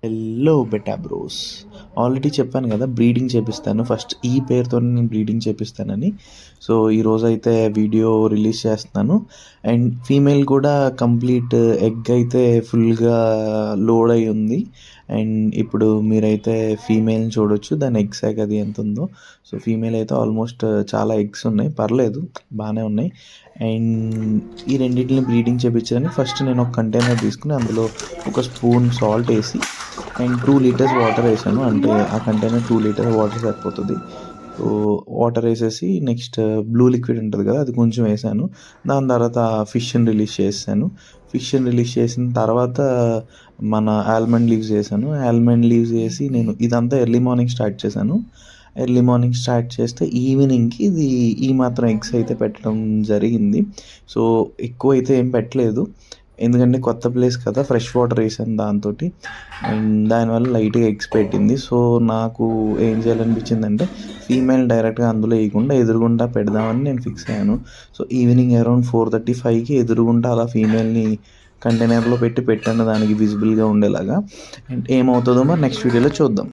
Hello beta bros. Already చెప్పాను కదా breeding చేపిస్తాను, ఫస్ట్ ఈ పేరుతో నేను బ్రీడింగ్ చేపిస్తానని. సో ఈరోజైతే వీడియో రిలీజ్ చేస్తున్నాను. అండ్ ఫీమేల్ కూడా కంప్లీట్ ఎగ్ అయితే ఫుల్గా లోడ్ అయి ఉంది. అండ్ ఇప్పుడు మీరైతే ఫీమేల్ని చూడొచ్చు, దాని ఎగ్ సాక్ అది ఎంత ఉందో. సో ఫీమేల్ అయితే ఆల్మోస్ట్ చాలా ఎగ్స్ ఉన్నాయి, పర్లేదు బాగానే ఉన్నాయి. అండ్ ఈ రెండింటిని బ్రీడింగ్ చేయించడానికి ఫస్ట్ నేను ఒక కంటైనర్ తీసుకుని అందులో ఒక స్పూన్ సాల్ట్ వేసి అండ్ 2 లీటర్స్ వాటర్ వేసాను. అంటే ఆ కంటైనర్ 2 లీటర్స్ వాటర్ సరిపోతుంది. సో వాటర్ వేసేసి నెక్స్ట్ బ్లూ లిక్విడ్ ఉంటుంది కదా, అది కొంచెం వేసాను. దాని తర్వాత ఫిష్ని రిలీజ్ చేసాను. ఫిష్ని రిలీజ్ చేసిన తర్వాత మన ఆల్మండ్ లీవ్స్ వేసాను. ఆల్మండ్ లీవ్స్ వేసి నేను ఇదంతా ఎర్లీ మార్నింగ్ స్టార్ట్ చేశాను. ఎర్లీ మార్నింగ్ స్టార్ట్ చేస్తే ఈవినింగ్కి ఇది ఈ మాత్రం ఎగ్స్ అయితే పెట్టడం జరిగింది. సో ఎక్కువ అయితే ఏం పెట్టలేదు, ఎందుకంటే కొత్త ప్లేస్ కదా, ఫ్రెష్ వాటర్ వేసాను దాంతో. అండ్ దానివల్ల లైట్గా ఎగ్స్ పెట్టింది. సో నాకు ఏం చేయాలనిపించిందంటే ఫీమేల్ డైరెక్ట్గా అందులో వేయకుండా ఎదురుగుండా పెడదామని నేను ఫిక్స్ అయ్యాను. సో ఈవినింగ్ అరౌండ్ 4:35కి ఎదురుగుండా అలా ఫీమేల్ని కంటైనర్లో పెట్టాను, దానికి విజిబుల్గా ఉండేలాగా. అండ్ ఏమవుతుందో మరి నెక్స్ట్ వీడియోలో చూద్దాం.